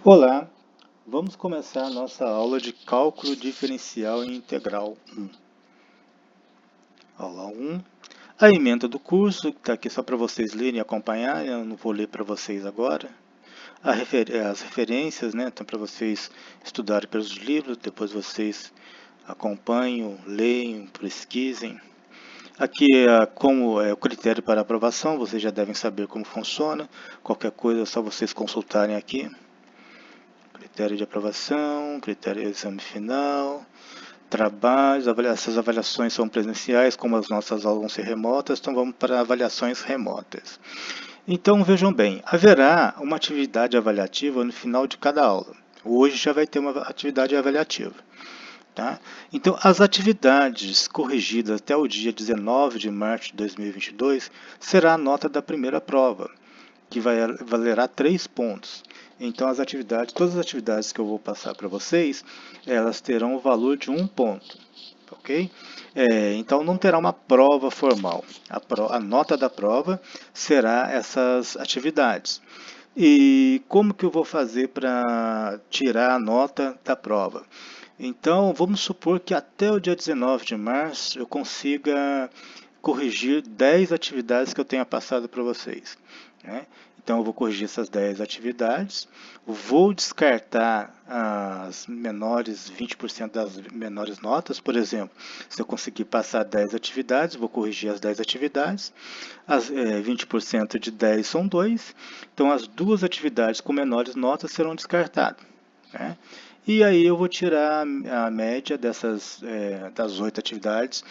Olá, vamos começar a nossa aula de cálculo diferencial e integral 1. Aula 1. A ementa do curso, que está aqui só para vocês lerem e acompanharem, eu não vou ler para vocês agora. As referências, né, então para vocês estudarem pelos livros, depois vocês acompanham, leem, pesquisem. Aqui é como é o critério para aprovação, vocês já devem saber como funciona. Qualquer coisa é só vocês consultarem aqui. Critério de aprovação, critério de exame final, trabalhos, essas avaliações são presenciais, como as nossas aulas vão ser remotas, então vamos para avaliações remotas. Então vejam bem, haverá uma atividade avaliativa no final de cada aula. Hoje já vai ter uma atividade avaliativa. Tá? Então, as atividades corrigidas até o dia 19 de março de 2022 será a nota da primeira prova, que valerá 3 pontos. Então, todas as atividades que eu vou passar para vocês, elas terão o valor de 1 ponto. Ok? Então, não terá uma prova formal. A nota da prova será essas atividades. E como que eu vou fazer para tirar a nota da prova? Então, vamos supor que até o dia 19 de março eu consiga corrigir 10 atividades que eu tenha passado para vocês. Né? Então, eu vou corrigir essas 10 atividades, vou descartar as menores, 20% das menores notas, por exemplo, se eu conseguir passar 10 atividades, vou corrigir as 10 atividades, 20% de 10 são 2, então as duas atividades com menores notas serão descartadas. Né? E aí eu vou tirar a média das 8 atividades,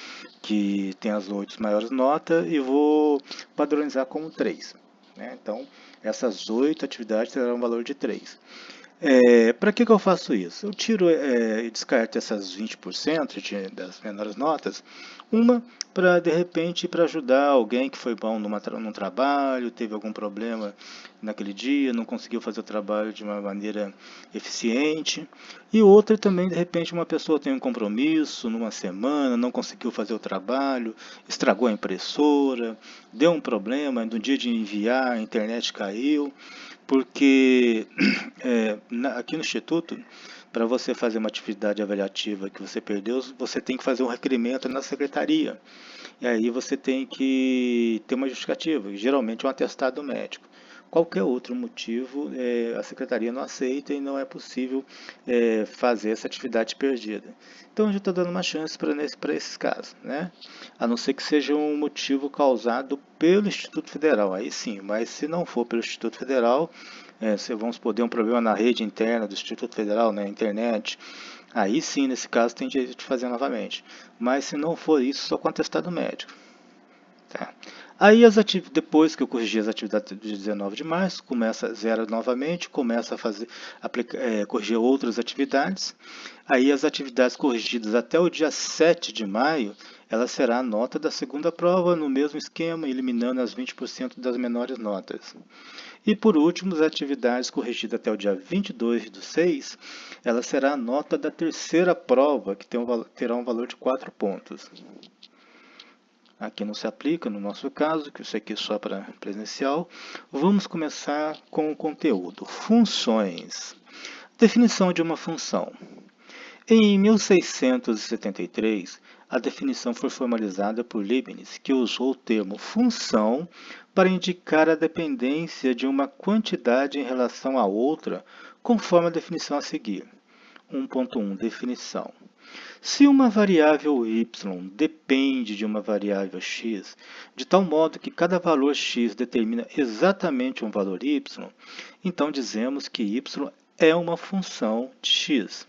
que tem as 8 maiores notas, e vou padronizar como 3. Né? Então, essas 8 atividades terão um valor de 3. Para que eu faço isso? Eu tiro e descarto essas 20% das menores notas, uma para, de repente, para ajudar alguém que foi bom num trabalho, teve algum problema naquele dia, não conseguiu fazer o trabalho de uma maneira eficiente, e outra também, de repente, uma pessoa tem um compromisso numa semana, não conseguiu fazer o trabalho, estragou a impressora, deu um problema, no dia de enviar a internet caiu, porque aqui no Instituto, para você fazer uma atividade avaliativa que você perdeu, você tem que fazer um requerimento na secretaria. E aí você tem que ter uma justificativa, geralmente um atestado médico. Qualquer outro motivo, a secretaria não aceita e não é possível fazer essa atividade perdida. Então, a gente está dando uma chance para esses casos, né? A não ser que seja um motivo causado pelo Instituto Federal, aí sim, mas se não for pelo Instituto Federal, se vamos supor, um problema na rede interna do Instituto Federal, na internet, aí sim, nesse caso, tem direito de fazer novamente. Mas se não for isso, só com atestado médico. Tá? Aí, depois que eu corrigi as atividades do dia 19 de março, começa zero novamente, começa a corrigir outras atividades. Aí, as atividades corrigidas até o dia 7 de maio, ela será a nota da segunda prova, no mesmo esquema, eliminando as 20% das menores notas. E, por último, as atividades corrigidas até o dia 22 do 6, ela será a nota da terceira prova, que terá um valor de 4 pontos. Aqui não se aplica no nosso caso, que isso aqui é só para presencial. Vamos começar com o conteúdo. Funções. Definição de uma função. Em 1673, a definição foi formalizada por Leibniz, que usou o termo função para indicar a dependência de uma quantidade em relação a outra, conforme a definição a seguir. 1.1 Definição. Se uma variável y depende de uma variável x, de tal modo que cada valor x determina exatamente um valor y, então dizemos que y é uma função de x.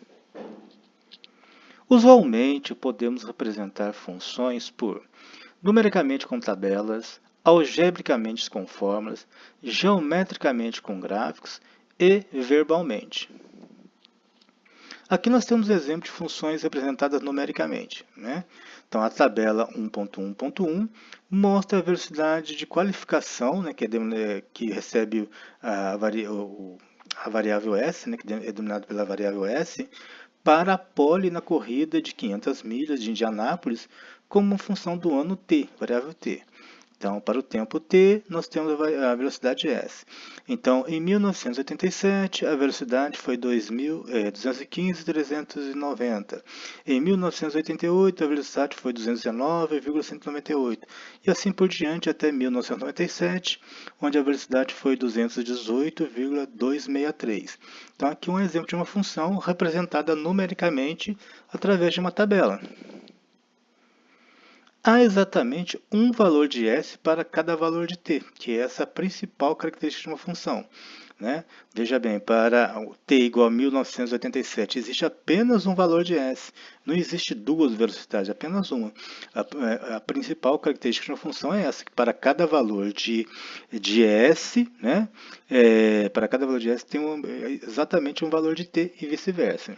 Usualmente, podemos representar funções por numericamente com tabelas, algebricamente com fórmulas, geometricamente com gráficos e verbalmente. Aqui nós temos exemplo de funções representadas numericamente. Né? Então, a tabela 1.1.1 mostra a velocidade de qualificação, né, que recebe a variável S, né, que é denominada pela variável S, para a pole na corrida de 500 milhas de Indianápolis como função do ano t, variável t. Então, para o tempo t, nós temos a velocidade s. Então, em 1987, a velocidade foi 215,390. Em 1988, a velocidade foi 219,198. E assim por diante até 1997, onde a velocidade foi 218,263. Então, aqui um exemplo de uma função representada numericamente através de uma tabela. Há exatamente um valor de s para cada valor de t, que é essa a principal característica de uma função. Né? Veja bem, para t igual a 1987, existe apenas um valor de s. Não existe duas velocidades, apenas uma. A principal característica de uma função é essa, que para cada valor de s, né? Para cada valor de s tem exatamente um valor de t e vice-versa.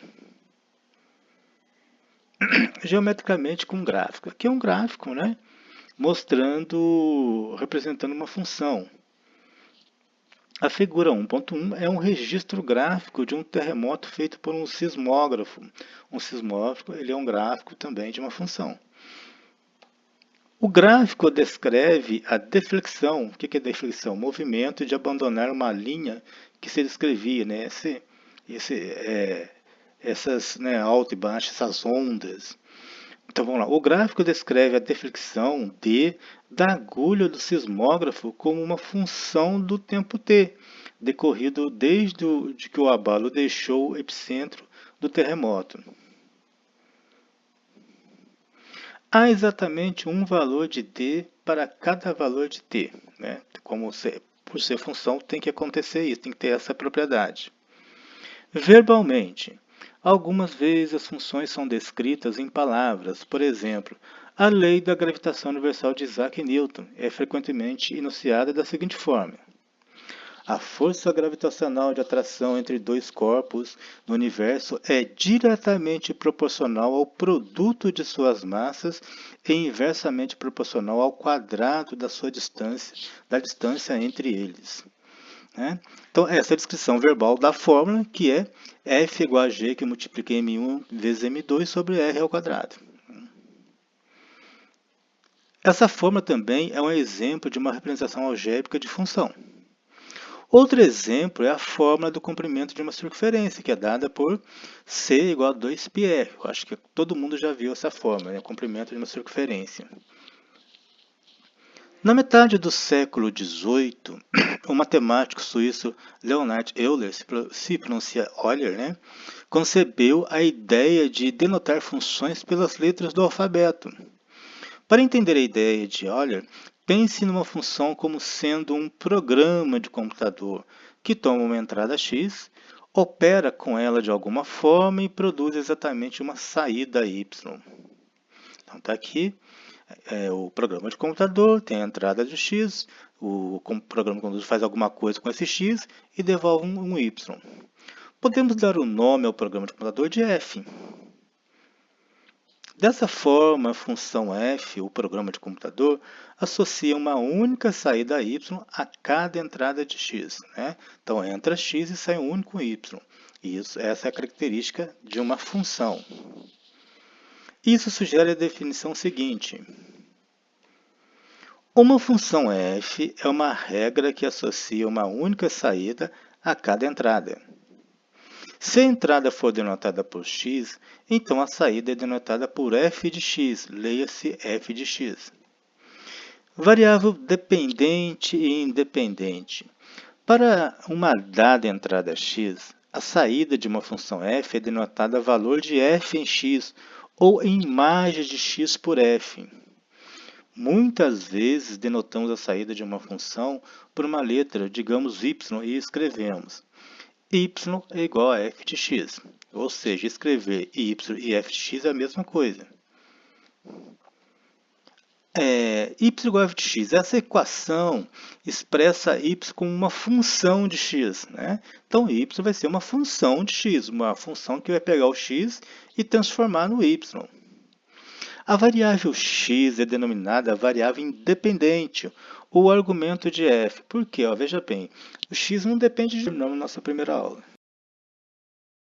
Geometricamente com um gráfico. Aqui é um gráfico, né? Representando uma função. A figura 1.1 é um registro gráfico de um terremoto feito por um sismógrafo. Um sismógrafo ele é um gráfico também de uma função. O gráfico descreve a deflexão. O que é deflexão? Movimento de abandonar uma linha que se descrevia, né? Essas, né, alto e baixo, essas ondas. Então vamos lá. O gráfico descreve a deflexão da agulha do sismógrafo como uma função do tempo t, decorrido desde que o abalo deixou o epicentro do terremoto. Há exatamente um valor de t para cada valor de t. Né? Por ser função, tem que acontecer isso, tem que ter essa propriedade. Verbalmente, algumas vezes as funções são descritas em palavras. Por exemplo, a lei da gravitação universal de Isaac Newton é frequentemente enunciada da seguinte forma: a força gravitacional de atração entre dois corpos no universo é diretamente proporcional ao produto de suas massas e inversamente proporcional ao quadrado da distância entre eles. Né? Então, essa é a descrição verbal da fórmula, que é F igual a G, que multiplica M1 vezes M2 sobre R ao quadrado. Essa fórmula também é um exemplo de uma representação algébrica de função. Outro exemplo é a fórmula do comprimento de uma circunferência, que é dada por C igual a 2πr. Eu acho que todo mundo já viu essa fórmula, né? O comprimento de uma circunferência. Na metade do século XVIII, o matemático suíço Leonhard Euler, se pronuncia Euler, né, concebeu a ideia de denotar funções pelas letras do alfabeto. Para entender a ideia de Euler, pense numa função como sendo um programa de computador que toma uma entrada x, opera com ela de alguma forma e produz exatamente uma saída y. Então está aqui. O programa de computador tem a entrada de x, o programa de computador faz alguma coisa com esse x e devolve um y. Podemos dar o nome ao programa de computador de f. Dessa forma, a função f, o programa de computador, associa uma única saída y a cada entrada de x. Né? Então, entra x e sai um único y. Essa é a característica de uma função. Isso sugere a definição seguinte: uma função f é uma regra que associa uma única saída a cada entrada. Se a entrada for denotada por x, então a saída é denotada por f de x, leia-se f de x. Variável dependente e independente. Para uma dada entrada x, a saída de uma função f é denotada valor de f em x, ou em imagem de x por f. Muitas vezes denotamos a saída de uma função por uma letra, digamos y, e escrevemos y é igual a f de x. Ou seja, escrever y e f de x é a mesma coisa. Y igual a f de x. Essa equação expressa y como uma função de x. Né? Então, y vai ser uma função de x, uma função que vai pegar o x e transformar no y. A variável x é denominada variável independente, ou argumento de f. Por quê? Veja bem, o x não depende de nome na nossa primeira aula.